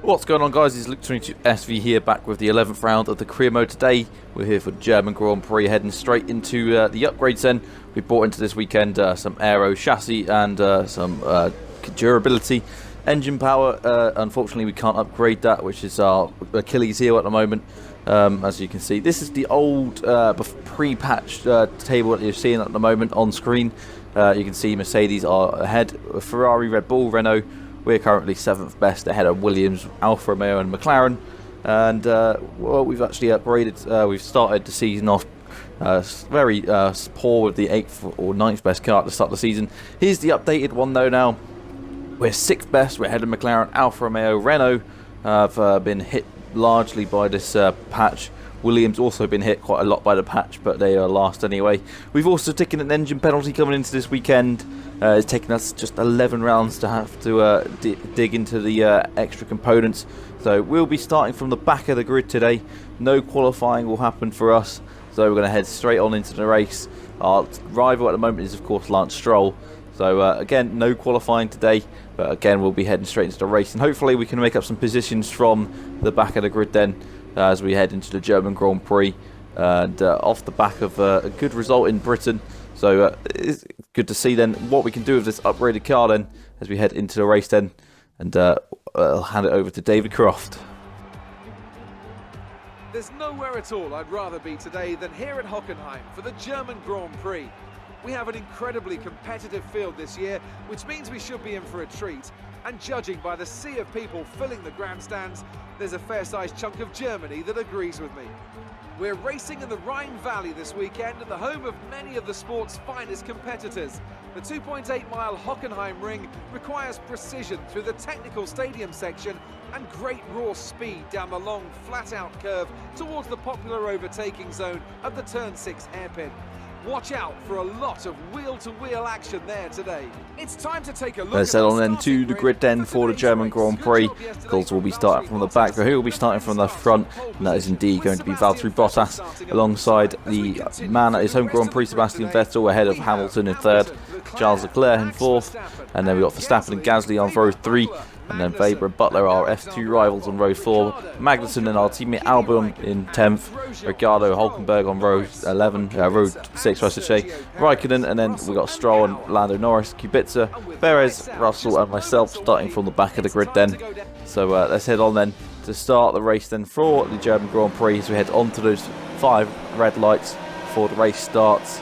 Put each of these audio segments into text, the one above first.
What's going on, guys? It's Luke22 SV here, back with the 11th round of the career mode today. We're here for German Grand Prix, heading straight into the upgrades then. We brought into this weekend some aero chassis and some durability. Engine power, unfortunately we can't upgrade that, which is our Achilles heel at the moment. As you can see, this is the old pre-patched table that you're seeing at the moment on screen. You can see Mercedes are ahead, Ferrari, Red Bull, Renault. We're currently 7th best, ahead of Williams, Alfa Romeo and McLaren. And well, we've actually upgraded. We've started the season off very poor with the 8th or 9th best car at the start of the season. Here's the updated one though now. We're 6th best, we're ahead of McLaren, Alfa Romeo, Renault have been hit largely by this patch. Williams also been hit quite a lot by the patch, but they are last anyway. We've also taken an engine penalty coming into this weekend. It's taken us just 11 rounds to have to dig into the extra components. So we'll be starting from the back of the grid today. No qualifying will happen for us, so we're going to head straight on into the race. Our rival at the moment is of course Lance Stroll. So again, no qualifying today, but again we'll be heading straight into the race, and hopefully we can make up some positions from the back of the grid then as we head into the German Grand Prix, and off the back of a good result in Britain. So it's good to see then what we can do with this upgraded car then as we head into the race then, and I'll hand it over to David Croft. There's nowhere at all I'd rather be today than here at Hockenheim for the German Grand Prix. We have an incredibly competitive field this year, which means we should be in for a treat. And judging by the sea of people filling the grandstands, there's a fair-sized chunk of Germany that agrees with me. We're racing in the Rhine Valley this weekend at the home of many of the sport's finest competitors. The 2.8-mile Hockenheim Ring requires precision through the technical stadium section and great raw speed down the long, flat-out curve towards the popular overtaking zone of the Turn 6 hairpin. Watch out for a lot of wheel-to-wheel action there today. It's time to take a look. Let's head on then to the grid then for the German Grand Prix. Of course, we'll be starting from the back, but who will be starting from the front? And that is indeed going to be Valtteri Bottas, alongside the man at his home Grand Prix, Sebastian Vettel, ahead of Hamilton in 3rd, Charles Leclerc in 4th, and then we've got Verstappen and Gasly on row 3. And then Weber and Butler, our F2 rivals, on row 4. Magnussen and our teammate Albon in 10th. Ricardo Hulkenberg on row 11, row 6 I should say. Raikkonen, and then we got Stroll and Lando Norris, Kubica, Perez, Russell and myself starting from the back of the grid then. So let's head on then to start the race then for the German Grand Prix as we head on to those 5 red lights before the race starts.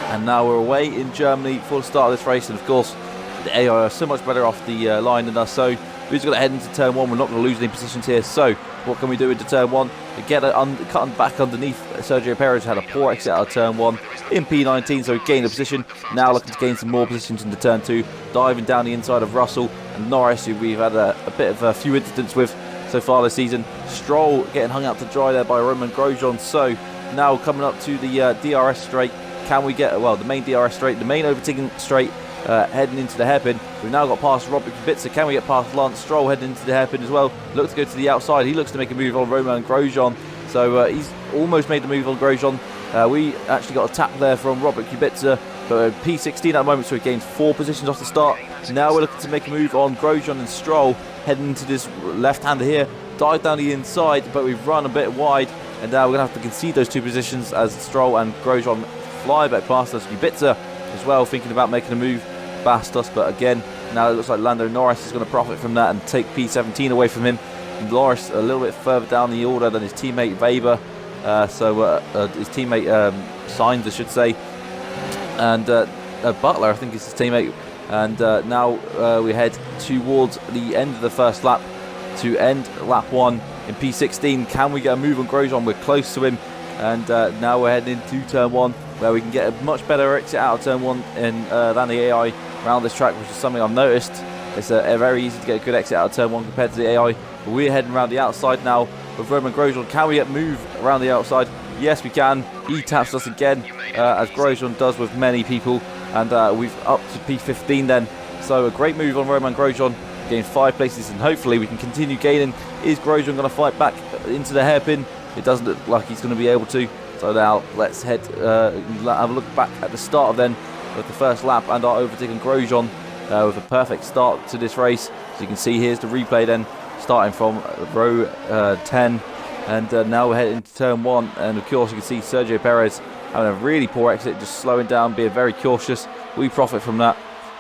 And now we're away in Germany for the start of this race, and of course the AI are so much better off the line than us, so we're just going to head into turn 1. We're not going to lose any positions here, so what can we do into turn 1? We get cut back underneath Sergio Perez, had a poor exit out of turn 1 in P19, so we gained a position. Now looking to gain some more positions into turn 2, diving down the inside of Russell and Norris, who we've had a bit of a few incidents with so far this season. Stroll getting hung out to dry there by Romain Grosjean. So now coming up to the DRS straight, can we get, well, the main DRS straight, the main overtaking straight, heading into the hairpin. We've now got past Robert Kubica. Can we get past Lance Stroll heading into the hairpin as well? Looks to go to the outside. He looks to make a move on Romain Grosjean. So he's almost made the move on Grosjean. We actually got a tap there from Robert Kubica, but P16 at the moment, so we gained 4 positions off the start. Now we're looking to make a move on Grosjean and Stroll heading into this left-hander here. Dive down the inside, but we've run a bit wide, and now we're going to have to concede those 2 positions as Stroll and Grosjean fly back past us. Kubica as well, thinking about making a move past us, but again, now it looks like Lando Norris is going to profit from that and take P17 away from him. And Norris a little bit further down the order than his teammate Weber, his teammate Sainz, I should say, and Butler, I think, is his teammate. And now we head towards the end of the first lap to end lap 1 in P16. Can we get a move on Grosjean? We're close to him, and now we're heading into turn 1, where we can get a much better exit out of turn 1 than the AI around this track, which is something I've noticed. It's very easy to get a good exit out of turn 1 compared to the AI. But we're heading around the outside now with Romain Grosjean. Can we get move around the outside? Yes, we can. He taps us again, as Grosjean does with many people, and we've up to P15 then. So a great move on Romain Grosjean, gained 5 places, and hopefully we can continue gaining. Is Grosjean going to fight back into the hairpin? It doesn't look like he's going to be able to. So now let's head have a look back at the start of then with the first lap and our overtaking Grosjean with a perfect start to this race. As you can see, here's the replay then. starting from row 10, and now we're heading into turn 1, and of course you can see Sergio Perez having a really poor exit, just slowing down, being very cautious. We profit from that,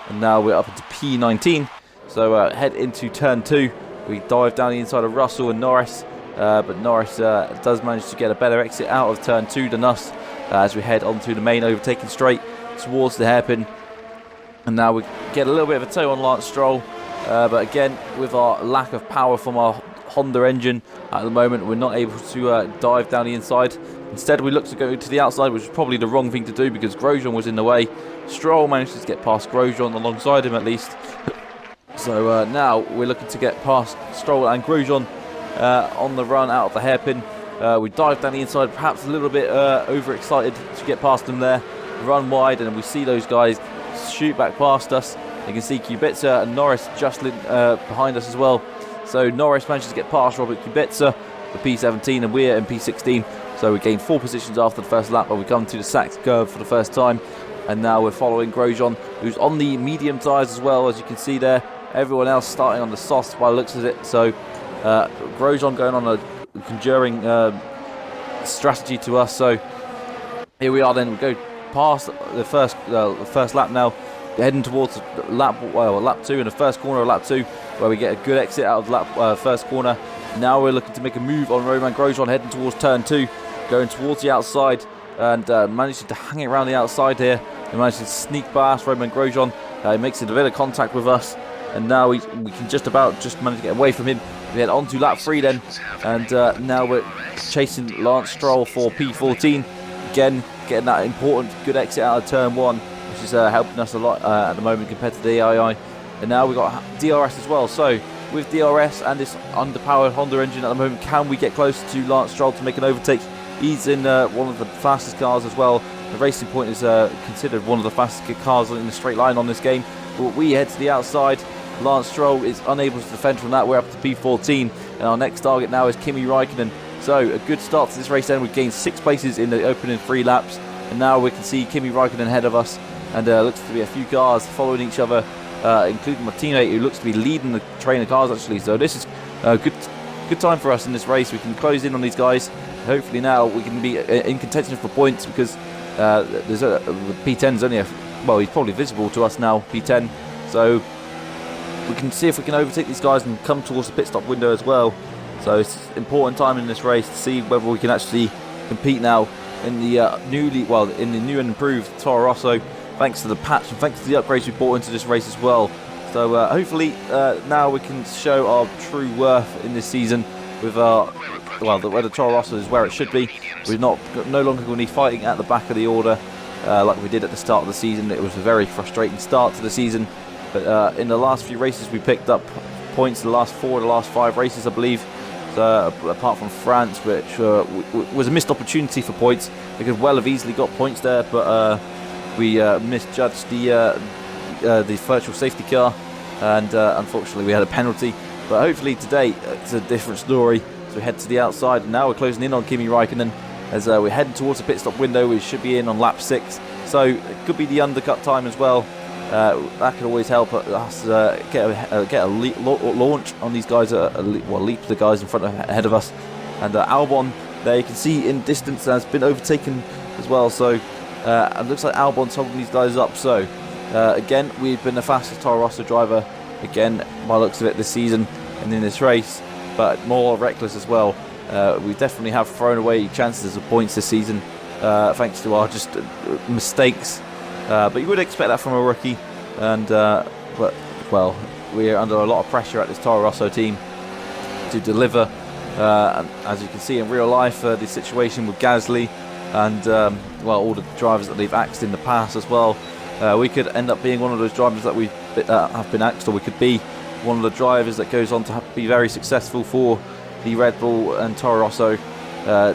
and now we're up into P19, so head into turn 2. We dive down the inside of Russell and Norris, but Norris does manage to get a better exit out of turn 2 than us, as we head onto the main, overtaking straight towards the hairpin. And now we get a little bit of a toe on Lance Stroll, but again, with our lack of power from our Honda engine at the moment, we're not able to dive down the inside. Instead, we look to go to the outside, which was probably the wrong thing to do because Grosjean was in the way. Stroll managed to get past Grosjean, alongside him at least. So now we're looking to get past Stroll and Grosjean on the run out of the hairpin. We dive down the inside, perhaps a little bit overexcited to get past them there. Run wide, and we see those guys shoot back past us. You can see Kubica and Norris just behind us as well. So Norris manages to get past Robert Kubica for P17, and we're in P16. So we gained 4 positions after the first lap, but we come to the Sachs curve for the first time. And now we're following Grosjean, who's on the medium tyres as well, as you can see there. Everyone else starting on the softs by the looks of it. So Grosjean going on a conjuring strategy to us. So here we are then. We go past the first lap now, heading towards lap 2 in the first corner of lap 2, where we get a good exit out of lap first corner. Now we're looking to make a move on Romain Grosjean, heading towards turn 2, going towards the outside, and managing to hang it around the outside here. He managed to sneak past Romain Grosjean. He makes a bit of contact with us, and now we can just manage to get away from him. We head on to lap 3 then, and now we're chasing Lance Stroll for P14. Again, getting that important good exit out of turn 1, which is helping us a lot at the moment compared to the AII. And now we've got DRS as well. So with DRS and this underpowered Honda engine at the moment, can we get closer to Lance Stroll to make an overtake? He's in one of the fastest cars as well. The Racing Point is considered one of the fastest cars in the straight line on this game. But we head to the outside. Lance Stroll is unable to defend from that. We're up to P14, and our next target now is Kimi Raikkonen. So a good start to this race then. We've gained 6 places in the opening 3 laps, and now we can see Kimi Raikkonen ahead of us, and looks to be a few cars following each other, including my teammate who looks to be leading the train of cars actually. So this is a good time for us in this race. We can close in on these guys. Hopefully now we can be in contention for points, because there's P10's only he's probably visible to us now, P10. So we can see if we can overtake these guys and come towards the pit stop window as well. So it's an important time in this race to see whether we can actually compete now in the new and improved Toro Rosso, thanks to the patch and thanks to the upgrades we brought into this race as well. So hopefully now we can show our true worth in this season with where the Toro Rosso is where it should be. We're no longer going to be fighting at the back of the order like we did at the start of the season. It was a very frustrating start to the season, but in the last few races we picked up points in the last 4 of the last 5 races, I believe. Apart from France, which was a missed opportunity for points. We could well have easily got points there, but we misjudged the virtual safety car, and unfortunately we had a penalty. But hopefully today it's a different story. So we head to the outside, and now we're closing in on Kimi Raikkonen as we're heading towards the pit stop window. We should be in on lap 6, so it could be the undercut time as well. That could always help us get a launch on these guys, leap to the guys in front ahead of us. And Albon, there you can see in distance, has been overtaken as well. So it looks like Albon's holding these guys up. So again, we've been the fastest Toro Rosso driver again by the looks of it this season and in this race, but more reckless as well. We definitely have thrown away chances of points this season thanks to our just mistakes. But you would expect that from a rookie, and we're under a lot of pressure at this Toro Rosso team to deliver. And as you can see in real life, the situation with Gasly and all the drivers that they've axed in the past as well, we could end up being one of those drivers that we have been axed, or we could be one of the drivers that goes on to be very successful for the Red Bull and Toro Rosso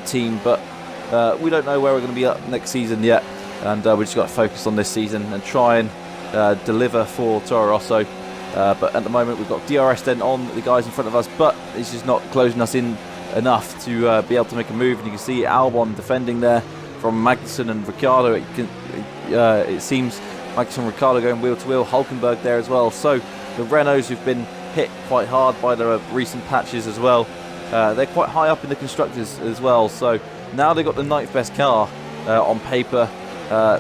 team. But we don't know where we're going to be up next season yet. And we just got to focus on this season and try and deliver for Toro Rosso. But at the moment we've got DRS then on the guys in front of us, but it's just not closing us in enough to be able to make a move. And you can see Albon defending there from Magnussen and Ricciardo. It seems Magnussen and Ricciardo going wheel to wheel. Hulkenberg there as well. So the Renaults who've been hit quite hard by the recent patches as well. They're quite high up in the constructors as well, so now they've got the 9th best car on paper.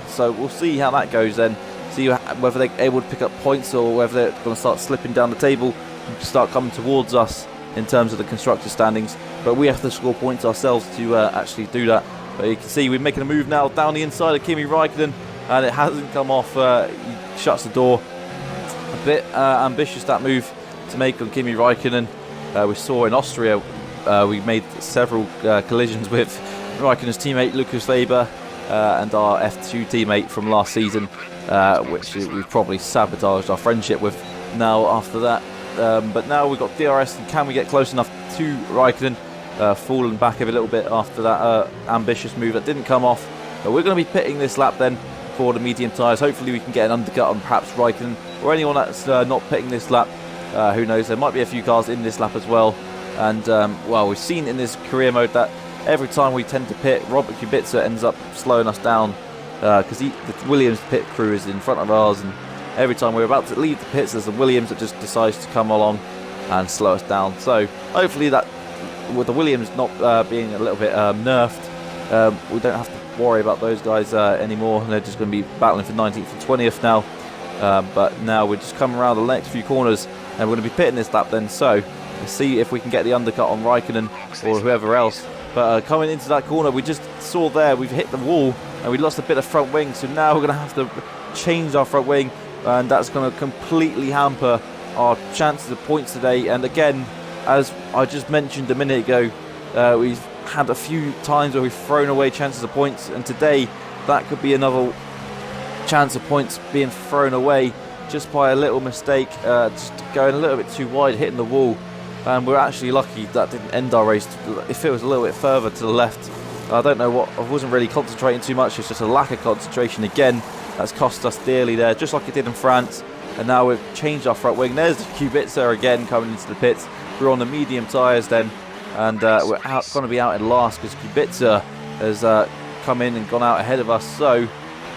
So we'll see how that goes then. See whether they're able to pick up points or whether they're going to start slipping down the table and start coming towards us in terms of the constructor standings. But we have to score points ourselves to actually do that. But you can see we're making a move now down the inside of Kimi Raikkonen, and it hasn't come off. He shuts the door. A bit ambitious, that move to make on Kimi Raikkonen. We saw in Austria we made several collisions with Raikkonen's teammate Lucas Weber and our F2 teammate from last season, which we've probably sabotaged our friendship with now after that. But now we've got DRS, and can we get close enough to Raikkonen? Falling back a little bit after that ambitious move that didn't come off. But we're going to be pitting this lap then for the medium tyres. Hopefully we can get an undercut on perhaps Raikkonen or anyone that's not pitting this lap. Who knows, there might be a few cars in this lap as well. And well, we've seen in this career mode that every time we tend to pit, Robert Kubica ends up slowing us down because the Williams pit crew is in front of ours, and every time we're about to leave the pits, there's a Williams that just decides to come along and slow us down. So hopefully that, with the Williams not being a little bit nerfed, we don't have to worry about those guys anymore. They're just going to be battling for 19th and 20th now. But now we're just coming around the next few corners, and we're going to be pitting this lap then. So let's see if we can get the undercut on Raikkonen or whoever else. But coming into that corner, we just saw there, we've hit the wall and we lost a bit of front wing. So now we're going to have to change our front wing, and that's going to completely hamper our chances of points today. And again, as I just mentioned a minute ago, we've had a few times where we've thrown away chances of points, and today that could be another chance of points being thrown away just by a little mistake, just going a little bit too wide, hitting the wall. And we're actually lucky that didn't end our race. If it was a little bit further to the left, I don't know what, I wasn't really concentrating too much. It's just a lack of concentration again that's cost us dearly there, just like it did in France. And now we've changed our front wing. There's Kubica again coming into the pits. We're on the medium tyres then, and we're going to be out in last because Kubica has come in and gone out ahead of us. So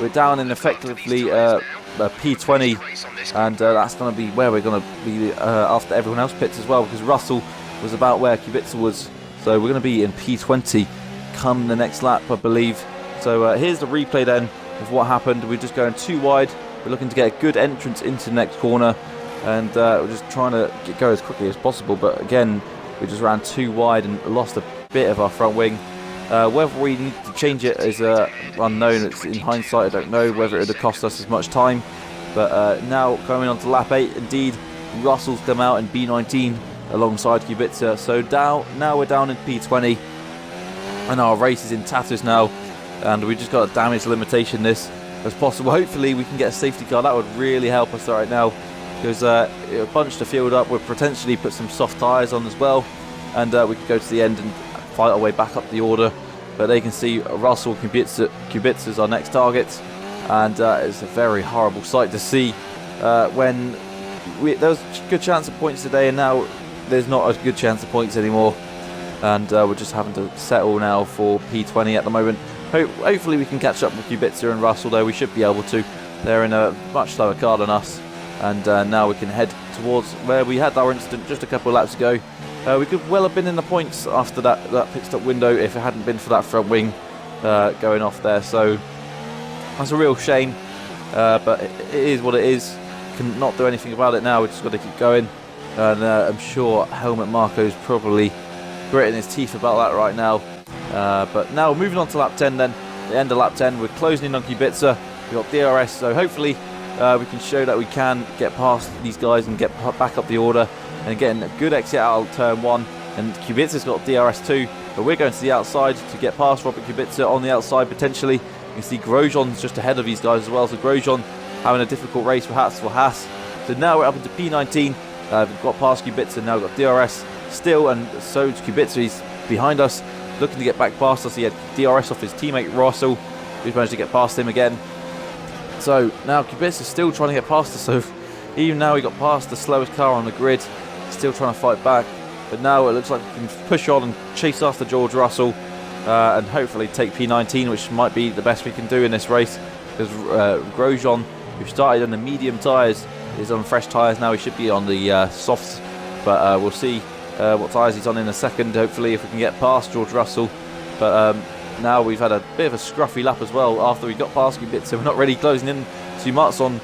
we're down in effectively P20, and that's going to be where we're going to be after everyone else pits as well, because Russell was about where Kubica was. So we're going to be in P20 come the next lap, I believe. So here's the replay then of what happened. We're just going too wide. We're looking to get a good entrance into the next corner, and we're just trying to go as quickly as possible. But again, we just ran too wide and lost a bit of our front wing. Whether we need to change it is unknown. It's in hindsight, I don't know whether it would have cost us as much time. But now coming on to lap 8, indeed, Russell's come out in B19 alongside Kubica. So now we're down in P20, and our race is in tatters now, and we just got a damage limitation this as possible. Hopefully we can get a safety car. That would really help us right now, because it'll bunch the field up. We'll potentially put some soft tyres on as well, and we could go to the end and fight our way back up the order. But they can see Russell Kubica is our next target, and it's a very horrible sight to see when there was a good chance of points today, and now there's not a good chance of points anymore, and we're just having to settle now for P20 at the moment. Hopefully we can catch up with Kubica and Russell, though we should be able to. They're in a much slower car than us, and now we can head towards where we had our incident just a couple of laps ago. We could well have been in the points after that pit stop window if it hadn't been for that front wing going off there. So that's a real shame, but it is what it is. Can not do anything about it now. We've just got to keep going, and I'm sure Helmut Marko's probably gritting his teeth about that right now. But now moving on to lap 10 then, the end of lap 10, we're closing in on Kubica. We've got DRS, so hopefully we can show that we can get past these guys and get back up the order and getting a good exit out of turn 1. And Kubica's got DRS too, but we're going to the outside to get past Robert Kubica on the outside potentially. You can see Grosjean's just ahead of these guys as well, so Grosjean having a difficult race for Haas. So now we're up into P19, we've got past Kubica, now we've got DRS still, and so is Kubica. He's behind us, looking to get back past us. He had DRS off his teammate Russell, who's managed to get past him again. So now Kubica's still trying to get past us, so even now he got past the slowest car on the grid, still trying to fight back. But now it looks like we can push on and chase after George Russell, and hopefully take P19, which might be the best we can do in this race, because Grosjean, who started on the medium tyres, is on fresh tyres now. He should be on the softs, but we'll see what tyres he's on in a second, hopefully, if we can get past George Russell. But now we've had a bit of a scruffy lap as well after we got past Kubica, so we're not really closing in too much on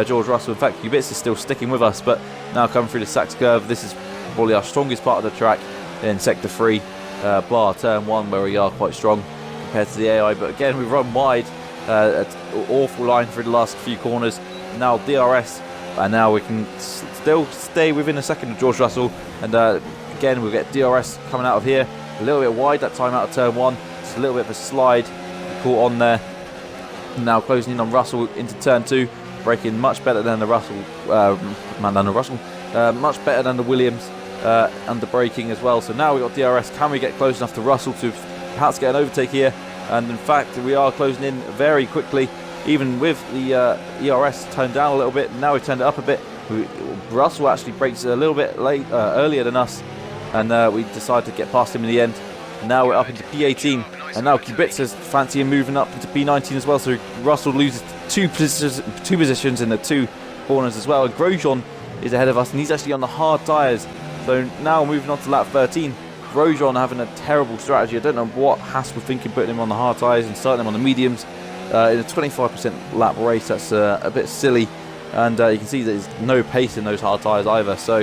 George Russell. In fact, Kubica is still sticking with us, but now coming through the Sachs curve, this is probably our strongest part of the track in Sector 3, bar Turn 1, where we are quite strong compared to the AI. But again, we've run wide, an awful line through the last few corners. Now DRS, and now we can still stay within a second of George Russell, and again we'll get DRS coming out of here, a little bit wide that time out of Turn 1, just a little bit of a slide caught on there. Now closing in on Russell into Turn 2, braking much better than the Russell, much better than the Williams under braking as well. So now we've got DRS. Can we get close enough to Russell to perhaps get an overtake here? And in fact, we are closing in very quickly, even with the ERS turned down a little bit. Now we've turned it up a bit. Russell actually brakes a little bit earlier than us, and we decided to get past him in the end. And now we're up into P18, and now Kubica's fancy and moving up into P19 as well. So Russell loses two positions in the 2 corners as well. And Grosjean is ahead of us, and he's actually on the hard tyres. So now moving on to lap 13. Grosjean having a terrible strategy. I don't know what Haas were thinking, putting him on the hard tyres and starting him on the mediums in a 25% lap race. That's a bit silly, and you can see that there's no pace in those hard tyres either. So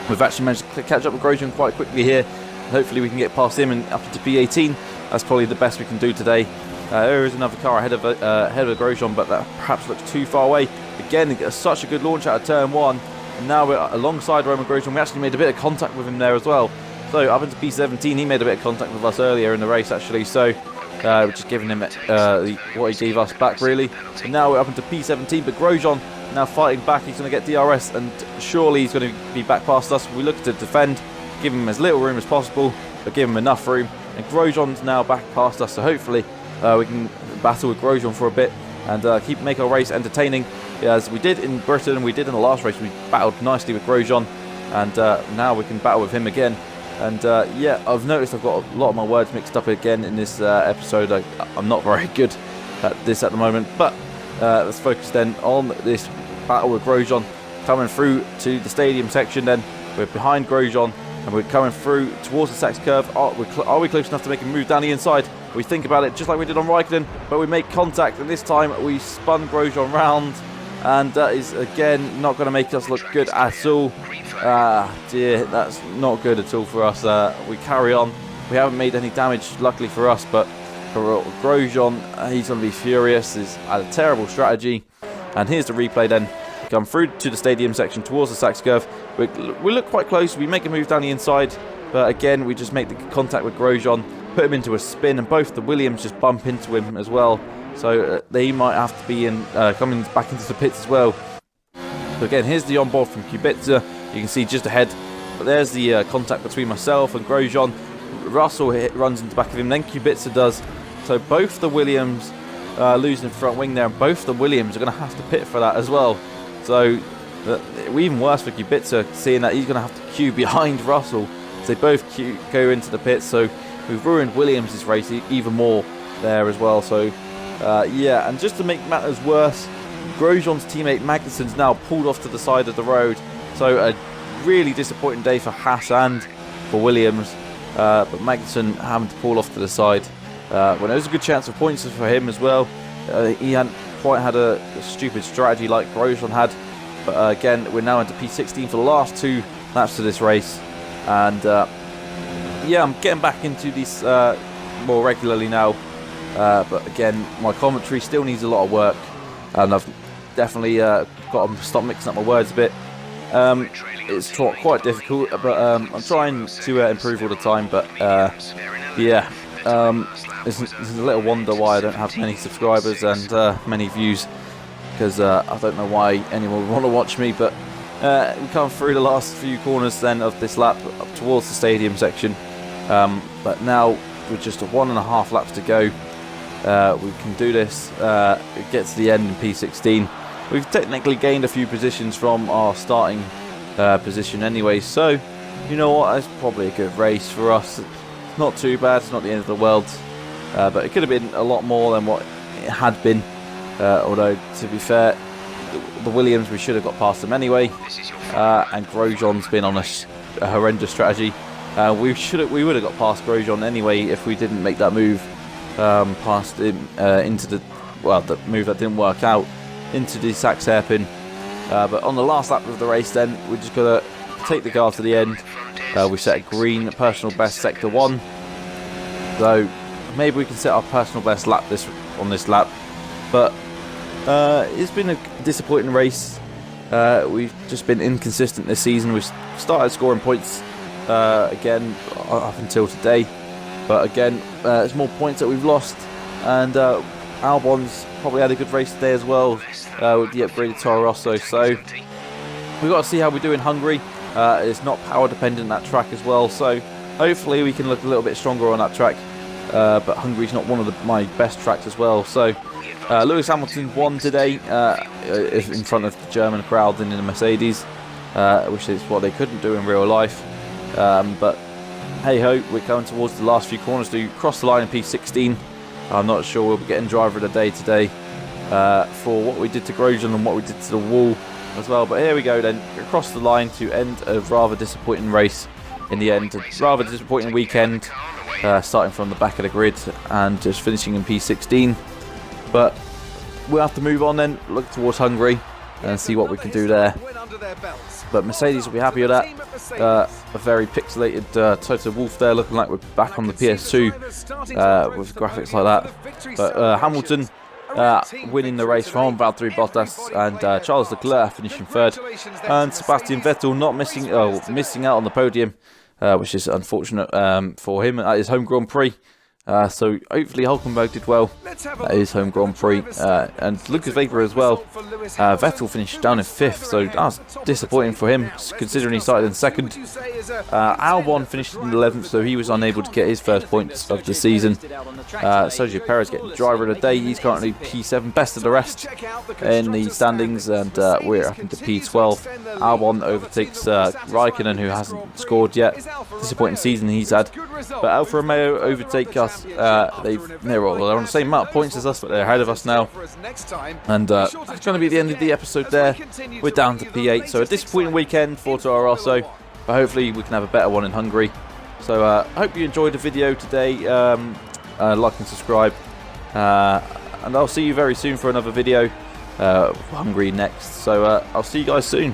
we've actually managed to catch up with Grosjean quite quickly here. Hopefully we can get past him and up into P18. That's probably the best we can do today. There is another car ahead of Grosjean, but that perhaps looks too far away. Again, such a good launch out of Turn 1. And now we're alongside Romain Grosjean. We actually made a bit of contact with him there as well. So up into P17, he made a bit of contact with us earlier in the race actually. So we're just giving him what he gave us back really. And now we're up into P17, but Grosjean now fighting back. He's going to get DRS, and surely he's going to be back past us. We look to defend, give him as little room as possible, but give him enough room. And Grosjean's now back past us, so hopefully we can battle with Grosjean for a bit and make our race entertaining, as we did in Britain, we did in the last race. We battled nicely with Grosjean, and now we can battle with him again. And yeah, I've noticed I've got a lot of my words mixed up again in this episode. I'm not very good at this at the moment, but let's focus then on this battle with Grosjean. Coming through to the stadium section, then we're behind Grosjean and we're coming through towards the Sachs curve. Are we close enough to make him move down the inside? We think about it just like we did on Raikkonen, but we make contact, and this time we spun Grosjean round, and that is again not going to make us look good at all. Dear, that's not good at all for us. We carry on. We haven't made any damage, luckily for us, but for Grosjean, he's going to be furious. He's had a terrible strategy. And here's the replay then. We come through to the stadium section towards the Sachs curve. We look quite close. We make a move down the inside, but again, we just make the contact with Grosjean, put him into a spin, and both the Williams just bump into him as well. So they might have to be coming back into the pits as well. So again, here's the onboard from Kubica. You can see just ahead, but there's the contact between myself and Grosjean. Russell runs into the back of him, then Kubica does. So both the Williams losing the front wing there, and both the Williams are going to have to pit for that as well. So even worse for Kubica, seeing that he's going to have to queue behind Russell. So they both go into the pits. So we've ruined Williams' race even more there as well. So yeah, and just to make matters worse, Grosjean's teammate Magnussen's now pulled off to the side of the road. So a really disappointing day for Haas and for Williams, but Magnussen having to pull off to the side when there was a good chance of points for him as well. He hadn't quite had a stupid strategy like Grosjean had, but again, we're now into P16 for the last 2 laps of this race, and yeah, I'm getting back into this more regularly now, but again, my commentary still needs a lot of work, and I've definitely got to stop mixing up my words a bit. It's quite difficult, but I'm trying to improve all the time, but yeah, it's a little wonder why I don't have many subscribers and many views, because I don't know why anyone would want to watch me. But we come through the last few corners then of this lap up towards the stadium section, but now with just 1.5 laps to go, we can do this. It gets to the end in P16. We've technically gained a few positions from our starting position anyway, so you know what, it's probably a good race for us. It's not too bad, it's not the end of the world, but it could have been a lot more than what it had been, although to be fair, the Williams, we should have got past them anyway. And Grosjean's been on a horrendous strategy. We would have got past Grosjean anyway if we didn't make that move past him into the move that didn't work out into the Sachs hairpin. But on the last lap of the race, then we're just gonna take the car to the end. We set a green personal best sector 1, so maybe we can set our personal best lap on this lap. But it's been a disappointing race. We've just been inconsistent this season. We've started scoring points again up until today, but again it's more points that we've lost. And Albon's probably had a good race today as well with the upgraded Toro Rosso. So we've got to see how we do in Hungary. It's not power dependent, that track as well, so hopefully we can look a little bit stronger on that track. But Hungary's not one of my best tracks as well. So Lewis Hamilton won today in front of the German crowd in the Mercedes, which is what they couldn't do in real life. But hey ho, we're going towards the last few corners to cross the line in P16. I'm not sure we'll be getting driver of the day today for what we did to Grosjean and what we did to the wall as well. But here we go then, across the line to end a rather disappointing race in the end. A rather disappointing weekend, starting from the back of the grid and just finishing in P16. But we'll have to move on then, look towards Hungary and see what we can do there. But Mercedes will be happy with that. A very pixelated Toto Wolff there, looking like we're back on the PS2 with graphics like that. But Hamilton winning the race from Valtteri Bottas, and Charles Leclerc finishing third, and Sebastian Vettel not missing out on the podium, which is unfortunate for him at his home Grand Prix. So hopefully Hulkenberg did well at his home Grand Prix, and Lucas Weber as well. Vettel finished down in 5th, so that was disappointing for him considering he started in 2nd. Albon finished in 11th, so he was unable to get his first points of the season. Sergio Perez getting driver of the day. He's currently P7, best of the rest in the standings, and we're up into P12. Albon overtakes Raikkonen, who hasn't scored yet. Disappointing season he's had. But Alfa Romeo overtake us. They're on the same amount of points as us, but they're ahead of us now. And that's going to be the end of the episode there. We're down to P8, so a disappointing weekend for Toro Rosso, but hopefully we can have a better one in Hungary. So I hope you enjoyed the video today. Like and subscribe, and I'll see you very soon for another video. Hungary next, so I'll see you guys soon.